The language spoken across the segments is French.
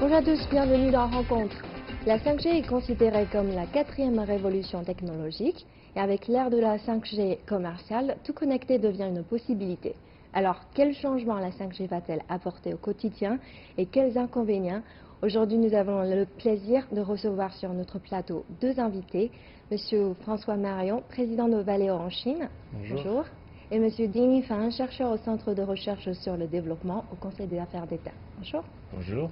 Bonjour à tous, bienvenue dans Rencontre. La 5G est considérée comme la quatrième révolution technologique et avec l'ère de la 5G commerciale, tout connecté devient une possibilité. Alors, quels changements la 5G va-t-elle apporter au quotidien et quels inconvénients? Aujourd'hui, nous avons le plaisir de recevoir sur notre plateau deux invités, Monsieur François Marion, président de Valeo en Chine. Bonjour. Et Monsieur Ding Fan, chercheur au Centre de recherche sur le développement au Conseil des affaires d'État. Bonjour. Bonjour.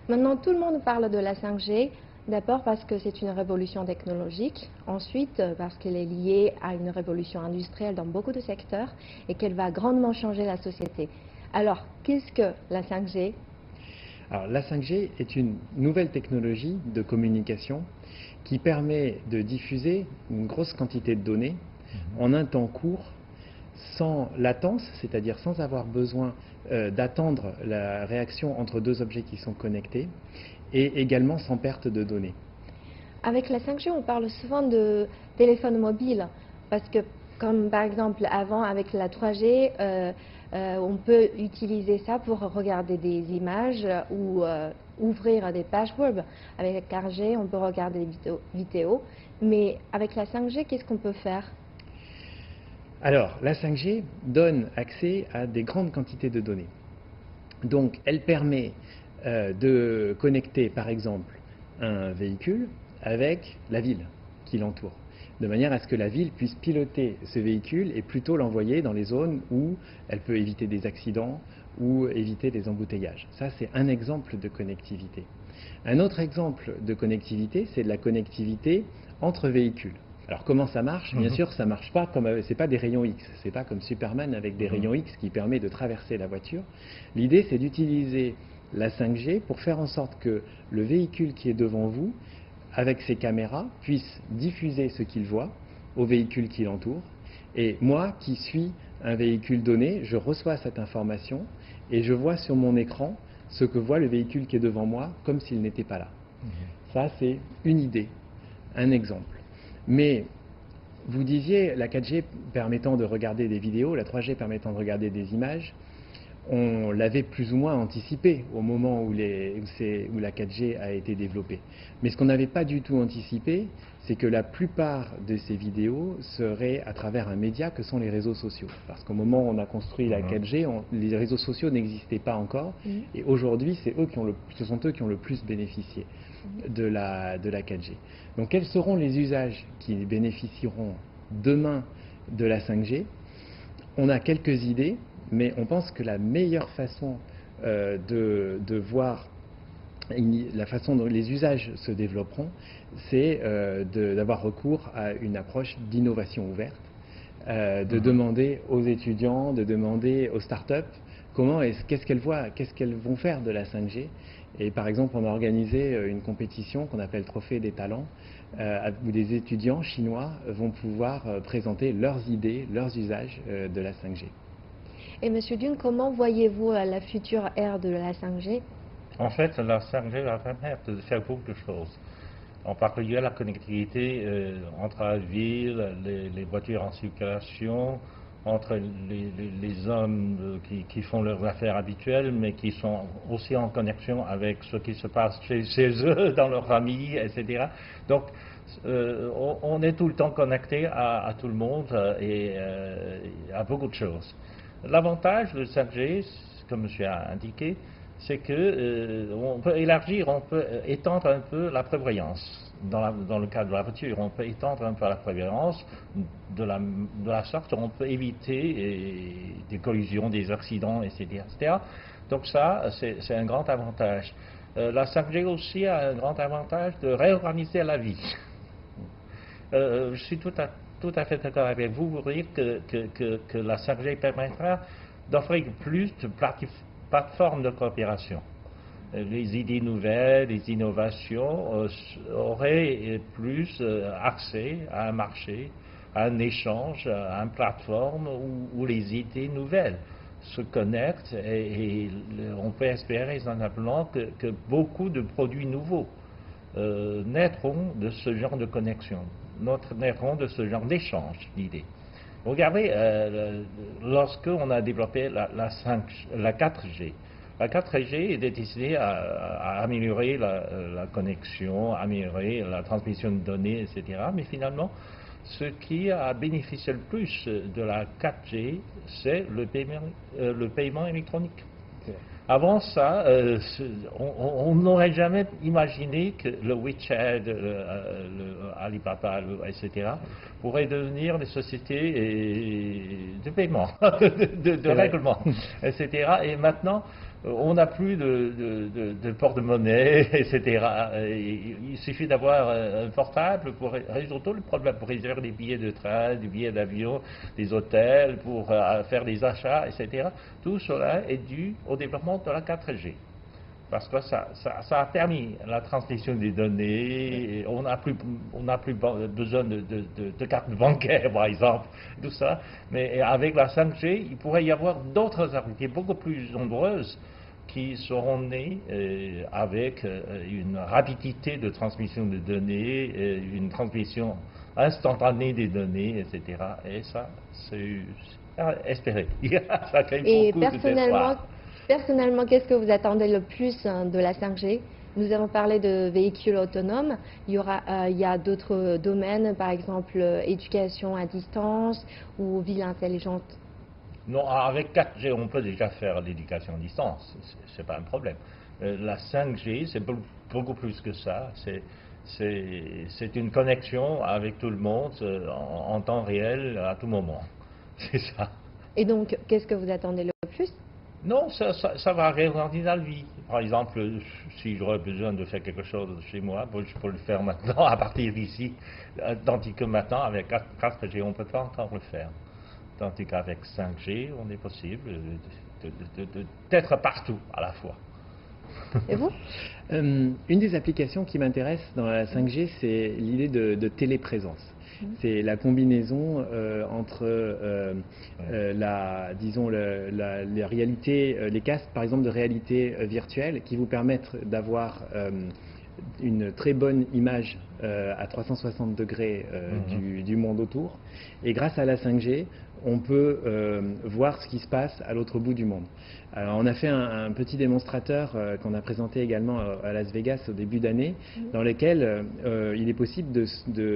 Maintenant, tout le monde parle de la 5G, d'abord parce que c'est une révolution technologique, ensuite parce qu'elle est liée à une révolution industrielle dans beaucoup de secteurs et qu'elle va grandement changer la société. Alors, qu'est-ce que la 5G? Alors, la 5G est une nouvelle technologie de communication qui permet de diffuser une grosse quantité de données en un temps court, sans latence, c'est-à-dire sans avoir besoin d'attendre la réaction entre deux objets qui sont connectés, et également sans perte de données. Avec la 5G, on parle souvent de téléphone mobile, parce que comme par exemple avant avec la 3G, on peut utiliser ça pour regarder des images ou ouvrir des pages web. Avec la 4G, on peut regarder des vidéos, mais avec la 5G, qu'est-ce qu'on peut faire? Alors, la 5G donne accès à des grandes quantités de données. Donc, elle permet de connecter, par exemple, un véhicule avec la ville qui l'entoure, de manière à ce que la ville puisse piloter ce véhicule et plutôt l'envoyer dans les zones où elle peut éviter des accidents ou éviter des embouteillages. Ça, c'est un exemple de connectivité. Un autre exemple de connectivité, c'est de la connectivité entre véhicules. Alors comment ça marche? Bien sûr, ça marche pas comme, c'est pas des rayons X, c'est pas comme Superman avec des rayons X qui permet de traverser la voiture. L'idée, c'est d'utiliser la 5G pour faire en sorte que le véhicule qui est devant vous, avec ses caméras, puisse diffuser ce qu'il voit au véhicule qui l'entoure. Et moi, qui suis un véhicule donné, je reçois cette information et je vois sur mon écran ce que voit le véhicule qui est devant moi, comme s'il n'était pas là. Ça, c'est une idée, un exemple. Mais vous disiez la 4G permettant de regarder des vidéos, la 3G permettant de regarder des images. On l'avait plus ou moins anticipé au moment où la 4G a été développée. Mais ce qu'on n'avait pas du tout anticipé, c'est que la plupart de ces vidéos seraient à travers un média que sont les réseaux sociaux. Parce qu'au moment où on a construit la 4G, les réseaux sociaux n'existaient pas encore. Et aujourd'hui, ce sont eux qui ont le plus bénéficié de la 4G. Donc quels seront les usages qui bénéficieront demain de la 5G? On a quelques idées, mais on pense que la meilleure façon de voir la façon dont les usages se développeront, c'est d'avoir recours à une approche d'innovation ouverte, de demander aux étudiants, de demander aux startups qu'est-ce qu'elles vont faire de la 5G. Et par exemple, on a organisé une compétition qu'on appelle Trophée des talents, où des étudiants chinois vont pouvoir présenter leurs idées, leurs usages de la 5G. Et Monsieur Dune, comment voyez-vous la future ère de la 5G? En fait, la 5G va permettre de faire beaucoup de choses. En particulier la connectivité entre la ville, les voitures en circulation, entre les hommes qui font leurs affaires habituelles, mais qui sont aussi en connexion avec ce qui se passe chez eux, dans leur famille, etc. Donc, on est tout le temps connecté à tout le monde et à beaucoup de choses. L'avantage de 5G, comme monsieur a indiqué, c'est qu'on peut élargir, on peut étendre un peu la prévoyance. Dans le cas de la voiture, on peut étendre un peu la prévoyance. De la sorte, on peut éviter des collisions, des accidents, etc. etc. Donc ça, c'est un grand avantage. La 5G aussi a un grand avantage de réorganiser la vie. Je suis tout à fait d'accord avec vous pour dire que la 5G permettra d'offrir plus de plateformes de coopération. Les idées nouvelles, les innovations auraient plus accès à un marché, à un échange, à une plateforme où les idées nouvelles se connectent et on peut espérer raisonnablement que beaucoup de produits nouveaux naîtront de ce genre de connexion, naîtront de ce genre d'échange d'idées. Regardez, lorsqu'on a développé la 4G, La 4G est destinée à améliorer la connexion, améliorer la transmission de données, etc. Mais finalement, ce qui a bénéficié le plus de la 4G, c'est le paiement électronique. Avant ça, on n'aurait jamais imaginé que le WeChat, le Alibaba, etc., pourraient devenir des sociétés de paiement, de règlement, etc. Et maintenant, on n'a plus de porte-monnaie, etc. Il suffit d'avoir un portable pour résoudre tous les problèmes, pour réserver des billets de train, des billets d'avion, des hôtels, pour faire des achats, etc. Tout cela est dû au développement de la 4G. Parce que ça a permis la transmission des données, on n'a plus besoin de cartes bancaires, par exemple, tout ça. Mais avec la 5G, il pourrait y avoir d'autres activités beaucoup plus nombreuses qui seront nées avec une rapidité de transmission de données, une transmission instantanée des données, etc. Et ça, c'est espéré. Ça crée Et beaucoup d'espoir. personnellement, qu'est-ce que vous attendez le plus de la 5G? Nous avons parlé de véhicules autonomes. Il y a d'autres domaines, par exemple éducation à distance ou ville intelligente. Non, avec 4G, on peut déjà faire l'éducation à distance, c'est pas un problème. La 5G, c'est beaucoup plus que ça. C'est une connexion avec tout le monde en temps réel à tout moment. C'est ça. Et donc, qu'est-ce que vous attendez le plus? Non, ça va ralentir la vie. Par exemple, si j'aurais besoin de faire quelque chose chez moi, bon, je peux le faire maintenant à partir d'ici. Tandis que maintenant, avec 4G, on ne peut pas encore le faire. Tandis qu'avec 5G, on est possible d'être partout à la fois. Et vous? Une des applications qui m'intéresse dans la 5G, c'est l'idée de téléprésence. C'est la combinaison entre les réalités, les casques par exemple de réalité virtuelle qui vous permettent d'avoir une très bonne image à 360 degrés du monde autour. Et grâce à la 5G, on peut voir ce qui se passe à l'autre bout du monde. Alors, on a fait un petit démonstrateur qu'on a présenté également à Las Vegas au début d'année, dans lequel il est possible de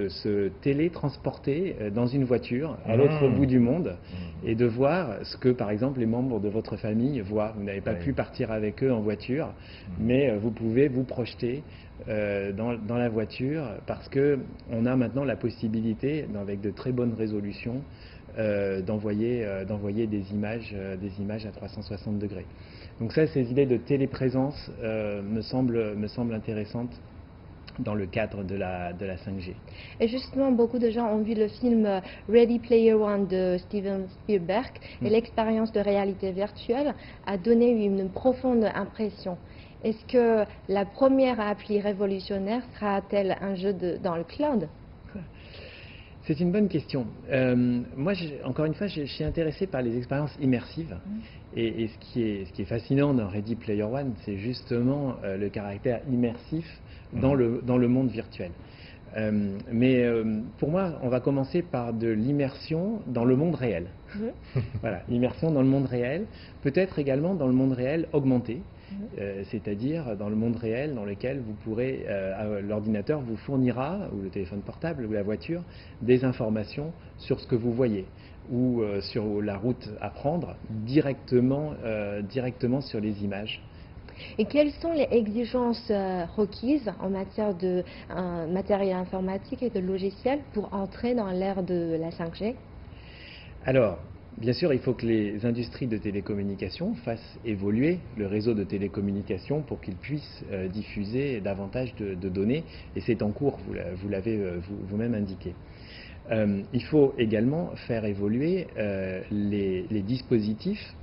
se télétransporter dans une voiture à l'autre bout du monde et de voir ce que, par exemple, les membres de votre famille voient. Vous n'avez pas pu partir avec eux en voiture, mais vous pouvez vous projeter dans la voiture parce qu'on a maintenant la possibilité, avec de très bonnes résolutions, d'envoyer des images à 360 degrés. Donc ça, ces idées de téléprésence me semblent intéressantes dans le cadre de la 5G. Et justement, beaucoup de gens ont vu le film Ready Player One de Steven Spielberg et l'expérience de réalité virtuelle a donné une profonde impression. Est-ce que la première appli révolutionnaire sera-t-elle un jeu dans le cloud? C'est une bonne question. Moi, encore une fois, je suis intéressé par les expériences immersives. Et ce qui est fascinant dans Ready Player One, c'est justement le caractère immersif dans le monde virtuel. Mais pour moi, on va commencer par de l'immersion dans le monde réel. Voilà, l'immersion dans le monde réel, peut-être également dans le monde réel augmenté. C'est-à-dire dans le monde réel dans lequel vous pourrez, l'ordinateur vous fournira, ou le téléphone portable, ou la voiture, des informations sur ce que vous voyez, ou sur la route à prendre, directement sur les images. Et quelles sont les exigences requises en matière de matériel informatique et de logiciels pour entrer dans l'ère de la 5G? Alors, bien sûr, il faut que les industries de télécommunications fassent évoluer le réseau de télécommunications pour qu'ils puissent diffuser davantage de données, et c'est en cours, vous l'avez vous-même indiqué. Il faut également faire évoluer les dispositifs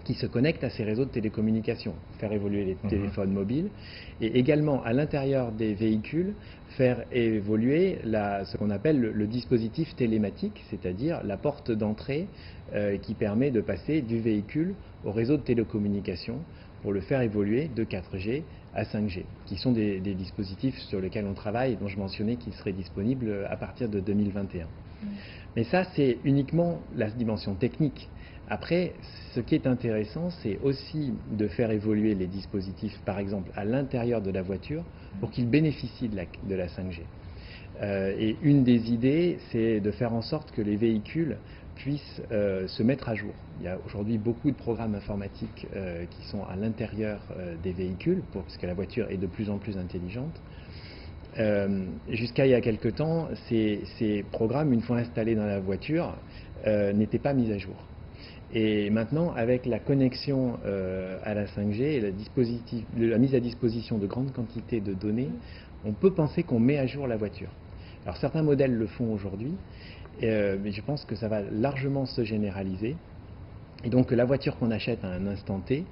qui se connectent à ces réseaux de télécommunications, faire évoluer les téléphones mobiles, et également à l'intérieur des véhicules, faire évoluer ce qu'on appelle le dispositif télématique, c'est-à-dire la porte d'entrée qui permet de passer du véhicule au réseau de télécommunications pour le faire évoluer de 4G à 5G, qui sont des dispositifs sur lesquels on travaille et dont je mentionnais qu'ils seraient disponibles à partir de 2021. Mais ça, c'est uniquement la dimension technique. Après, ce qui est intéressant, c'est aussi de faire évoluer les dispositifs, par exemple, à l'intérieur de la voiture, pour qu'ils bénéficient de la 5G. Et une des idées, c'est de faire en sorte que les véhicules puissent se mettre à jour. Il y a aujourd'hui beaucoup de programmes informatiques qui sont à l'intérieur des véhicules, puisque la voiture est de plus en plus intelligente. Jusqu'à il y a quelque temps, ces programmes, une fois installés dans la voiture, n'étaient pas mis à jour. Et maintenant, avec la connexion à la 5G et la mise à disposition de grandes quantités de données, on peut penser qu'on met à jour la voiture. Alors certains modèles le font aujourd'hui, mais je pense que ça va largement se généraliser. Et donc la voiture qu'on achète à un instant T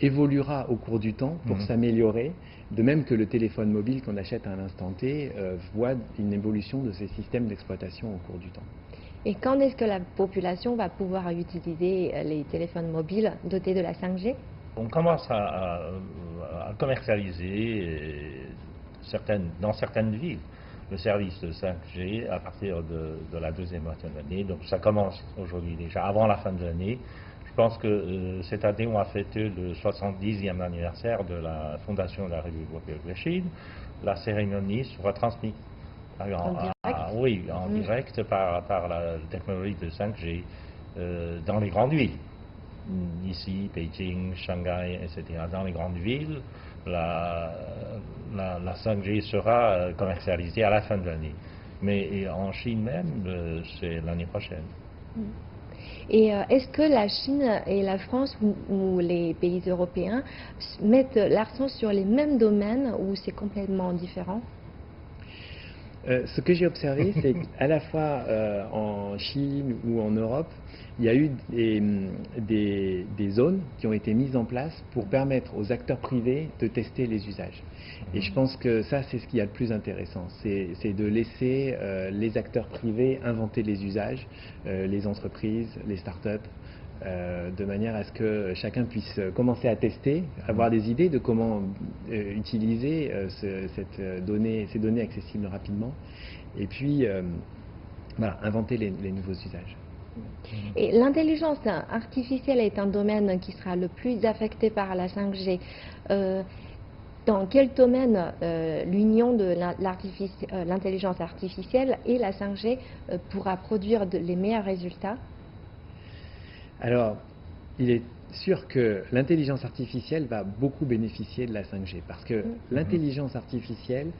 évoluera au cours du temps pour s'améliorer, de même que le téléphone mobile qu'on achète à un instant T voit une évolution de ses systèmes d'exploitation au cours du temps. Et quand est-ce que la population va pouvoir utiliser les téléphones mobiles dotés de la 5G? On commence à commercialiser dans certaines villes le service de 5G à partir de la deuxième moitié de l'année. Donc ça commence aujourd'hui déjà, avant la fin de l'année. Je pense que cette année, on a fêté le 70e anniversaire de la fondation de la République populaire de Chine. La cérémonie sera transmise en direct par la technologie de 5G dans les grandes villes. Ici, Beijing, Shanghai, etc. Dans les grandes villes, la 5G sera commercialisée à la fin de l'année. Mais en Chine même, c'est l'année prochaine. Et est-ce que la Chine et la France ou les pays européens mettent l'accent sur les mêmes domaines ou c'est complètement différent? Ce que j'ai observé, c'est qu'à la fois en Chine ou en Europe, il y a eu des zones qui ont été mises en place pour permettre aux acteurs privés de tester les usages. Et je pense que ça, c'est ce qu'il y a de plus intéressant, c'est de laisser les acteurs privés inventer les usages, les entreprises, les startups, de manière à ce que chacun puisse commencer à tester, avoir des idées de comment utiliser ces données accessibles rapidement, et puis voilà, inventer les nouveaux usages. Et l'intelligence artificielle est un domaine qui sera le plus affecté par la 5G. Dans quel domaine l'union de l'intelligence artificielle et la 5G pourra produire les meilleurs résultats? Alors, il est sûr que l'intelligence artificielle va beaucoup bénéficier de la 5G parce que l'intelligence artificielle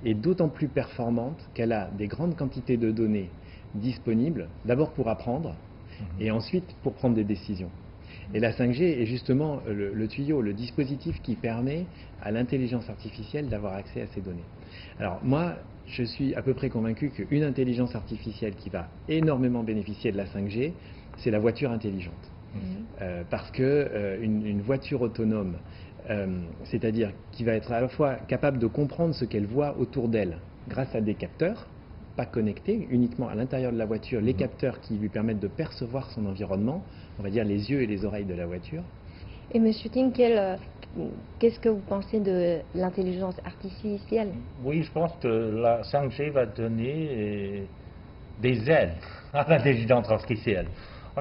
est d'autant plus performante qu'elle a des grandes quantités de données disponibles, d'abord pour apprendre et ensuite pour prendre des décisions. Et la 5G est justement le tuyau, le dispositif qui permet à l'intelligence artificielle d'avoir accès à ces données. Alors moi, je suis à peu près convaincu qu'une intelligence artificielle qui va énormément bénéficier de la 5G, c'est la voiture intelligente. Parce que une voiture autonome, c'est-à-dire qui va être à la fois capable de comprendre ce qu'elle voit autour d'elle grâce à des capteurs, pas connectés, uniquement à l'intérieur de la voiture, les capteurs qui lui permettent de percevoir son environnement, on va dire les yeux et les oreilles de la voiture. Et M. Ting, qu'est-ce que vous pensez de l'intelligence artificielle? Oui, je pense que la 5G va donner des ailes à l'intelligence artificielle.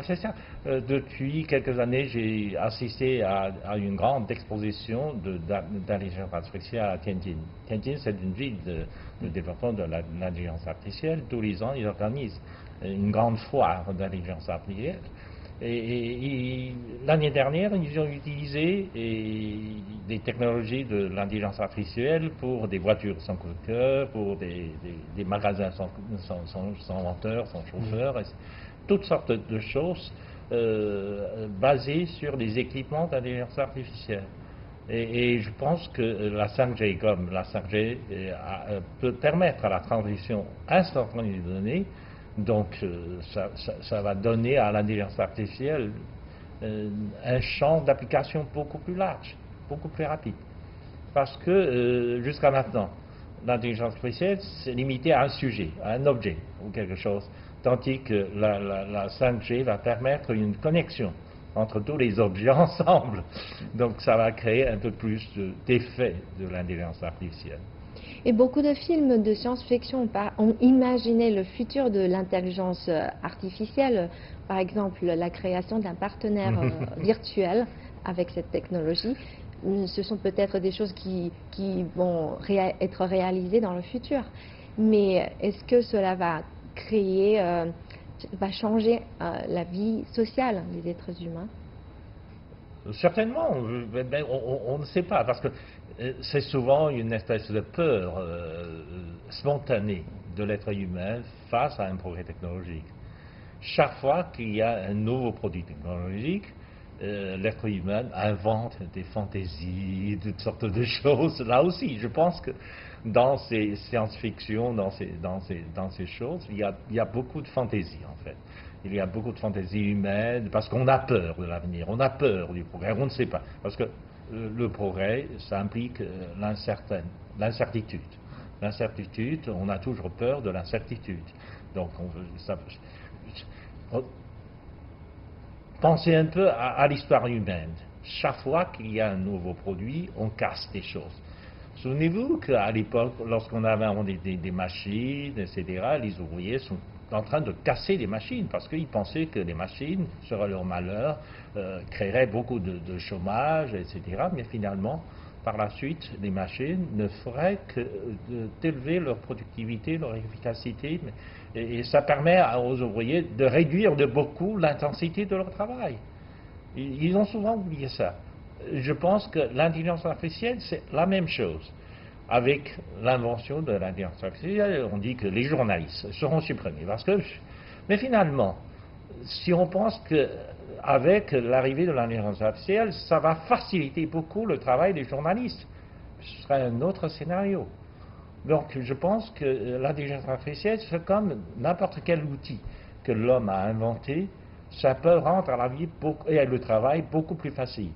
C'est ça. Depuis quelques années, j'ai assisté à une grande exposition d'intelligence artificielle à Tianjin. Tianjin, c'est une ville de développement de l'intelligence artificielle. Tous les ans, ils organisent une grande foire d'intelligence artificielle. Et l'année dernière, ils ont utilisé des technologies de l'intelligence artificielle pour des voitures sans conducteur, pour des magasins sans monteur, sans chauffeur, toutes sortes de choses basées sur des équipements d'intelligence artificielle. Et je pense que la 5G, comme la 5G, peut permettre à la transition instantanée des données. Donc ça va donner à l'intelligence artificielle un champ d'application beaucoup plus large, beaucoup plus rapide. Parce que jusqu'à maintenant, l'intelligence artificielle s'est limitée à un sujet, à un objet ou quelque chose, tandis que la 5G va permettre une connexion entre tous les objets ensemble. Donc ça va créer un peu plus d'effet de l'intelligence artificielle. Et beaucoup de films de science-fiction ont imaginé le futur de l'intelligence artificielle, par exemple, la création d'un partenaire virtuel avec cette technologie, ce sont peut-être des choses qui vont être réalisées dans le futur. Mais est-ce que cela va créer, va changer la vie sociale des êtres humains? Certainement, on ne sait pas, parce que c'est souvent une espèce de peur spontanée de l'être humain face à un progrès technologique. Chaque fois qu'il y a un nouveau produit technologique, l'être humain invente des fantaisies, toutes sortes de choses. Là aussi, je pense que dans ces science-fiction, dans ces choses, il y a beaucoup de fantaisie en fait. Il y a beaucoup de fantaisie humaine parce qu'on a peur de l'avenir, on a peur du progrès, on ne sait pas. Parce que le progrès, ça implique l'incertitude. L'incertitude, on a toujours peur de l'incertitude. Donc, pensez un peu à l'histoire humaine. Chaque fois qu'il y a un nouveau produit, on casse des choses. Souvenez-vous qu'à l'époque, lorsqu'on avait des machines, etc., les ouvriers sont en train de casser des machines parce qu'ils pensaient que les machines seraient leur malheur, créeraient beaucoup de chômage, etc. Mais finalement, par la suite, les machines ne feraient que d'élever leur productivité, leur efficacité, et ça permet aux ouvriers de réduire de beaucoup l'intensité de leur travail. Ils ont souvent oublié ça. Je pense que l'intelligence artificielle, c'est la même chose. Avec l'invention de l'intelligence artificielle, on dit que les journalistes seront supprimés. Mais finalement, si on pense qu'avec l'arrivée de l'intelligence artificielle, ça va faciliter beaucoup le travail des journalistes, ce serait un autre scénario. Donc je pense que l'intelligence artificielle, c'est comme n'importe quel outil que l'homme a inventé, ça peut rendre la vie et le travail beaucoup plus facile.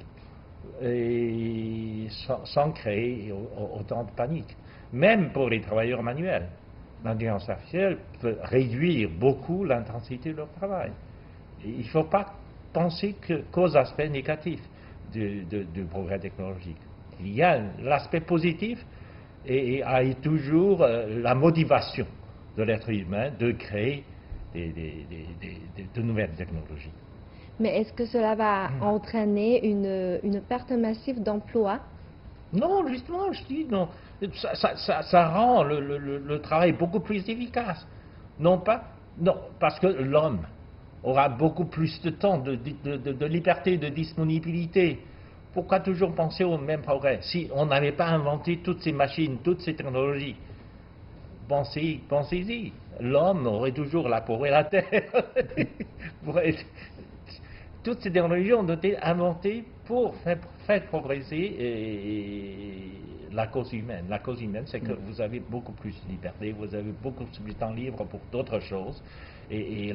Et sans créer autant de panique. Même pour les travailleurs manuels, l'intelligence artificielle peut réduire beaucoup l'intensité de leur travail. Et il ne faut pas penser qu'aux aspects négatifs du progrès technologique. Il y a l'aspect positif et toujours la motivation de l'être humain de créer de nouvelles technologies. Mais est-ce que cela va entraîner une perte massive d'emplois? Non, justement, je dis non. Ça rend le travail beaucoup plus efficace. Non, parce que l'homme aura beaucoup plus de temps, de liberté, de disponibilité. Pourquoi toujours penser au même progrès? Si on n'avait pas inventé toutes ces machines, toutes ces technologies, pensez-y. L'homme aurait toujours la peau et la terre. Toutes ces technologies ont été inventées pour faire progresser la cause humaine. La cause humaine, c'est que vous avez beaucoup plus de liberté, vous avez beaucoup plus de temps libre pour d'autres choses. Et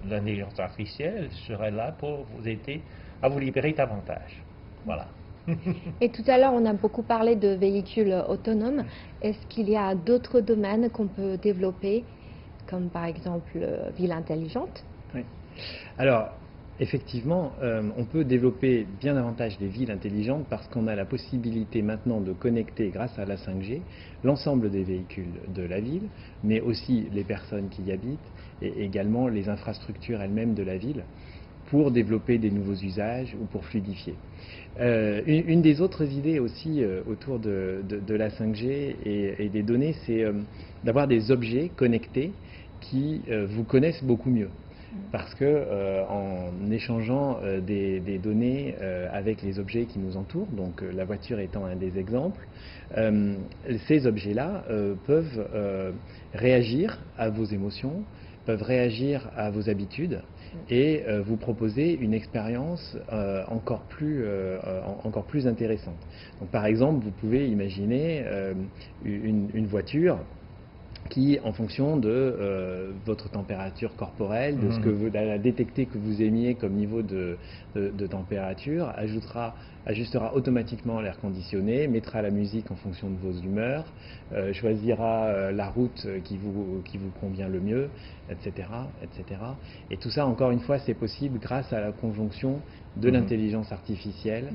l'intelligence artificielle serait là pour vous aider à vous libérer davantage. Voilà. Et tout à l'heure, on a beaucoup parlé de véhicules autonomes. Est-ce qu'il y a d'autres domaines qu'on peut développer, comme par exemple ville intelligente? Oui. Alors, effectivement, on peut développer bien davantage des villes intelligentes parce qu'on a la possibilité maintenant de connecter, grâce à la 5G, l'ensemble des véhicules de la ville, mais aussi les personnes qui y habitent et également les infrastructures elles-mêmes de la ville pour développer des nouveaux usages ou pour fluidifier. Une des autres idées aussi autour de la 5G et des données, c'est d'avoir des objets connectés qui vous connaissent beaucoup mieux. Parce que en échangeant des données avec les objets qui nous entourent, donc la voiture étant un des exemples, ces objets-là peuvent réagir à vos émotions, peuvent réagir à vos habitudes et vous proposer une expérience encore plus intéressante. Donc, par exemple, vous pouvez imaginer une voiture qui, en fonction de votre température corporelle, de ce que vous a détecté que vous aimiez comme niveau de température, ajustera automatiquement l'air conditionné, mettra la musique en fonction de vos humeurs, choisira la route qui vous convient le mieux, etc., etc. Et tout ça, encore une fois, c'est possible grâce à la conjonction de l'intelligence artificielle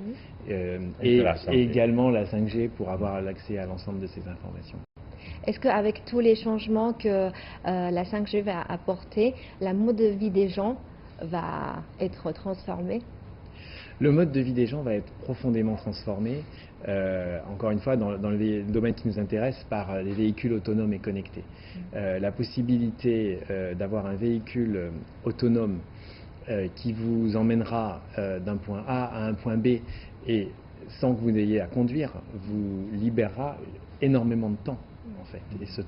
et également la 5G pour avoir l'accès à l'ensemble de ces informations. Est-ce qu'avec tous les changements que la 5G va apporter, la mode de vie des gens va être transformé? Le mode de vie des gens va être profondément transformé, encore une fois, dans le domaine qui nous intéresse, par les véhicules autonomes et connectés. La possibilité d'avoir un véhicule autonome qui vous emmènera d'un point A à un point B et sans que vous n'ayez à conduire, vous libérera énormément de temps, en fait. Et ce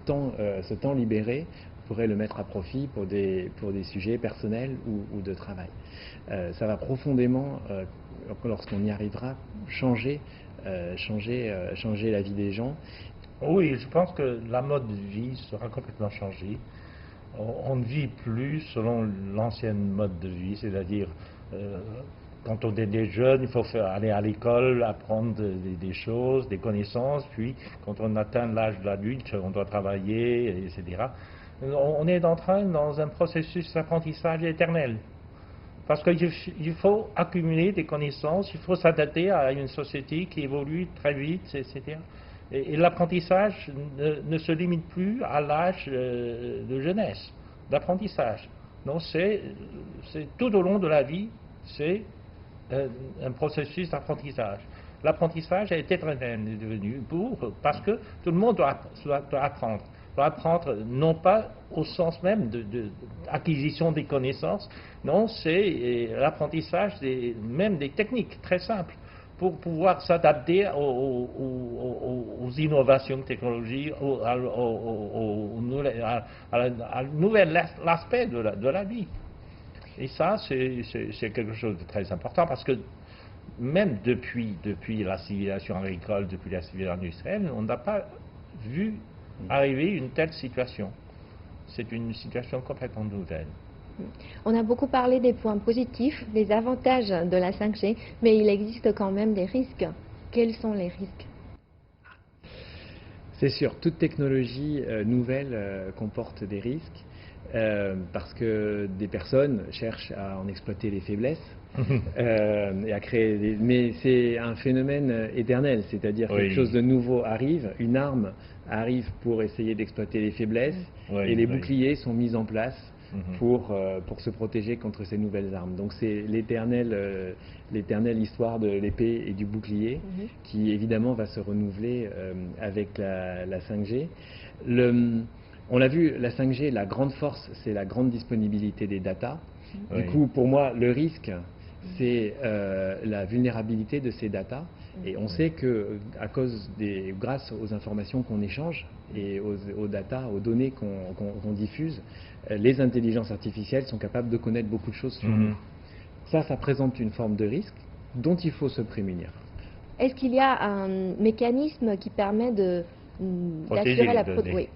temps libéré, vous pourrez le mettre à profit pour des sujets personnels ou de travail. Ça va profondément, lorsqu'on y arrivera, changer la vie des gens. Oui, je pense que la mode de vie sera complètement changée. On ne vit plus selon l'ancienne mode de vie, c'est-à-dire quand on est des jeunes, il faut aller à l'école, apprendre des choses, des connaissances, puis quand on atteint l'âge de l'adulte, on doit travailler, etc. On est dans un processus d'apprentissage éternel. Parce qu'il faut accumuler des connaissances, il faut s'adapter à une société qui évolue très vite, etc. Et l'apprentissage ne se limite plus à l'âge de jeunesse, d'apprentissage. Non, c'est tout au long de la vie, c'est un processus d'apprentissage. L'apprentissage est éternel devenu parce que tout le monde doit apprendre. Doit apprendre non pas au sens même d'acquisition des connaissances, non, c'est l'apprentissage même des techniques très simples pour pouvoir s'adapter aux innovations technologiques, à nouvel aspect de la vie. Et ça, c'est quelque chose de très important parce que même depuis la civilisation agricole, depuis la civilisation industrielle, on n'a pas vu arriver une telle situation. C'est une situation complètement nouvelle. On a beaucoup parlé des points positifs, des avantages de la 5G, mais il existe quand même des risques. Quels sont les risques? C'est sûr, toute technologie nouvelle comporte des risques. Parce que des personnes cherchent à en exploiter les faiblesses et à créer mais c'est un phénomène éternel, c'est-à-dire quelque chose de nouveau arrive, une arme arrive pour essayer d'exploiter les faiblesses et les boucliers sont mis en place pour se protéger contre ces nouvelles armes. Donc c'est l'éternelle histoire de l'épée et du bouclier qui évidemment va se renouveler avec la 5G. On l'a vu, la 5G, la grande force, c'est la grande disponibilité des datas. Du coup, pour moi, le risque, c'est la vulnérabilité de ces datas. Et on sait que, grâce aux informations qu'on échange et aux datas, aux données qu'on diffuse, les intelligences artificielles sont capables de connaître beaucoup de choses sur nous. Ça présente une forme de risque dont il faut se prémunir. Est-ce qu'il y a un mécanisme qui permet d'assurer la protection?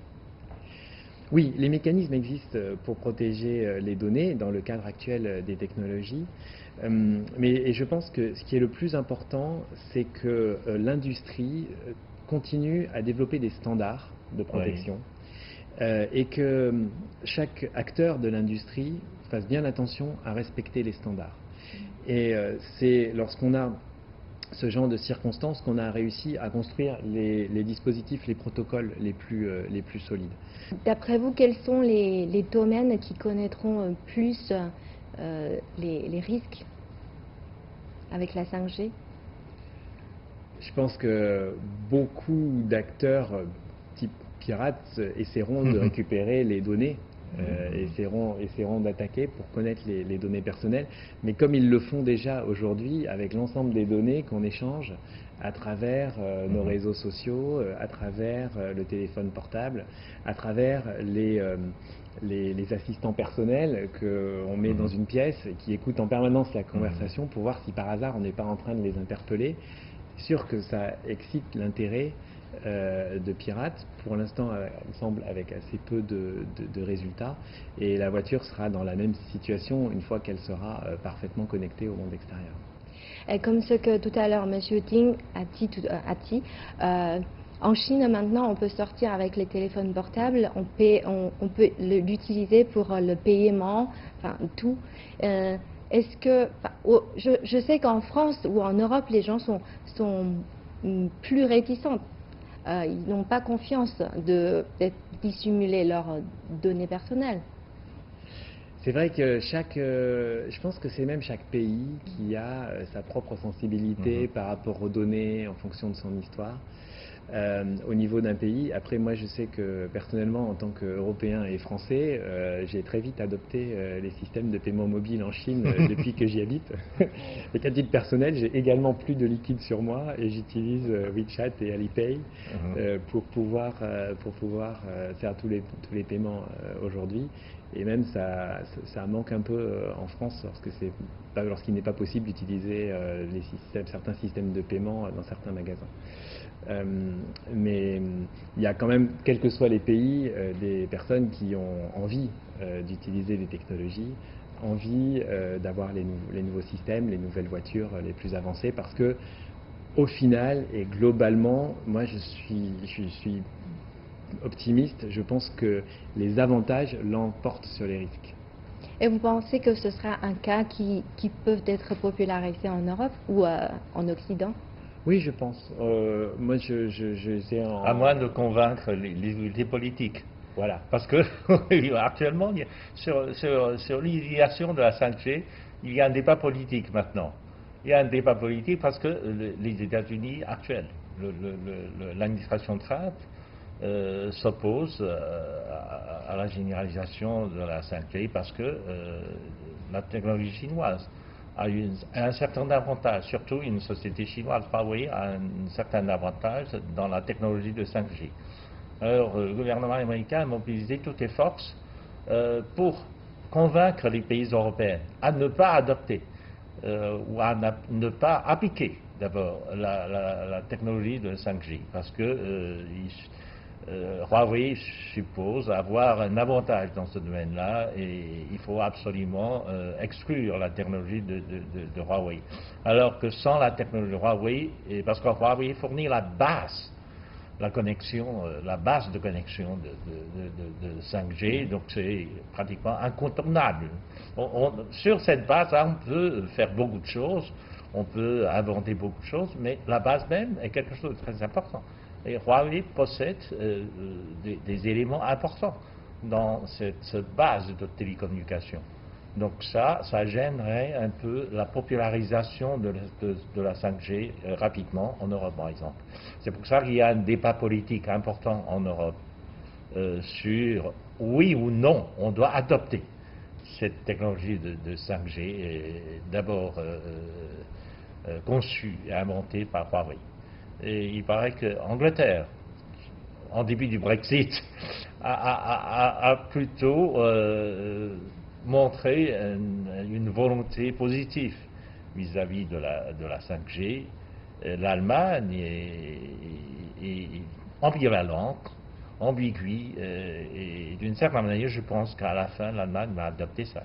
Oui, les mécanismes existent pour protéger les données dans le cadre actuel des technologies. Mais je pense que ce qui est le plus important, c'est que l'industrie continue à développer des standards de protection et que chaque acteur de l'industrie fasse bien attention à respecter les standards. Et c'est lorsqu'on a ce genre de circonstances qu'on a réussi à construire les dispositifs, les protocoles les plus solides. D'après vous, quels sont les domaines qui connaîtront plus les risques avec la 5G? Je pense que beaucoup d'acteurs type pirates essaieront de récupérer les données, essaieront d'attaquer pour connaître les données personnelles, mais comme ils le font déjà aujourd'hui avec l'ensemble des données qu'on échange à travers nos réseaux sociaux, à travers le téléphone portable, à travers les assistants personnels qu'on met dans une pièce et qui écoutent en permanence la conversation pour voir si par hasard on n'est pas en train de les interpeller. C'est sûr que ça excite l'intérêt de pirates. Pour l'instant, il semble avec assez peu de résultats. Et la voiture sera dans la même situation une fois qu'elle sera parfaitement connectée au monde extérieur. Et comme ce que tout à l'heure M. Ting a dit, en Chine maintenant on peut sortir avec les téléphones portables, on peut l'utiliser pour le paiement, enfin tout. Est-ce que, je sais qu'en France ou en Europe les gens sont plus réticents, ils n'ont pas confiance de dissimuler leurs données personnelles. C'est vrai que je pense que c'est même chaque pays qui a sa propre sensibilité par rapport aux données en fonction de son histoire. Au niveau d'un pays. Après, moi, je sais que personnellement, en tant qu'Européen et Français, j'ai très vite adopté les systèmes de paiement mobile en Chine depuis que j'y habite. Et qu'à titre personnel, j'ai également plus de liquide sur moi et j'utilise WeChat et Alipay pour pouvoir faire tous les paiements aujourd'hui. Et même ça manque un peu en France lorsqu'il n'est pas possible d'utiliser certains systèmes de paiement dans certains magasins. Mais il y a quand même, quels que soient les pays, des personnes qui ont envie d'utiliser les technologies, envie d'avoir les nouveaux systèmes, les nouvelles voitures les plus avancées, parce que au final et globalement, moi je suis optimiste. Je pense que les avantages l'emportent sur les risques. Et vous pensez que ce sera un cas qui peut être popularisé en Europe ou en Occident? Oui, je pense. Moi, j'étais en... À moins de convaincre les politiques. Voilà. Parce que actuellement, sur l'utilisation de la 5G, il y a un débat politique maintenant. Il y a un débat politique parce que les États-Unis actuels, l'administration Trump s'oppose à la généralisation de la 5G parce que la technologie chinoise a un certain avantage, surtout une société chinoise, Huawei, a un certain avantage dans la technologie de 5G. Alors, le gouvernement américain a mobilisé toutes les forces pour convaincre les pays européens à ne pas adopter ou à ne pas appliquer d'abord la technologie de 5G, parce que Huawei suppose avoir un avantage dans ce domaine-là et il faut absolument exclure la technologie de Huawei. Alors que sans la technologie de Huawei, parce que Huawei fournit la base, la base de connexion de 5G, donc c'est pratiquement incontournable. Sur cette base-là, on peut faire beaucoup de choses, on peut inventer beaucoup de choses, mais la base même est quelque chose de très important. Et Huawei possède des éléments importants dans cette base de télécommunication. Donc ça gênerait un peu la popularisation de la 5G rapidement en Europe, par exemple. C'est pour ça qu'il y a un débat politique important en Europe sur oui ou non, on doit adopter cette technologie de 5G, d'abord conçue et inventée par Huawei. Et il paraît que l'Angleterre, en dépit du Brexit, a plutôt montré une volonté positive vis-à-vis de la 5G. L'Allemagne est ambivalente, ambiguë, et d'une certaine manière, je pense qu'à la fin, l'Allemagne va adopter ça.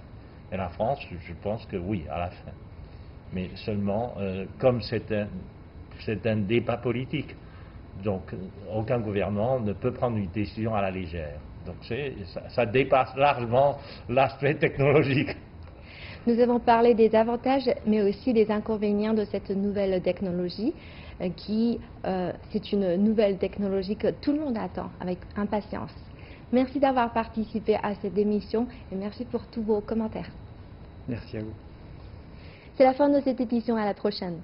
Et la France, je pense que oui, à la fin. Mais seulement, comme c'est un débat politique. Donc, aucun gouvernement ne peut prendre une décision à la légère. Donc, ça dépasse largement l'aspect technologique. Nous avons parlé des avantages, mais aussi des inconvénients de cette nouvelle technologie, c'est une nouvelle technologie que tout le monde attend avec impatience. Merci d'avoir participé à cette émission et merci pour tous vos commentaires. Merci à vous. C'est la fin de cette édition, à la prochaine.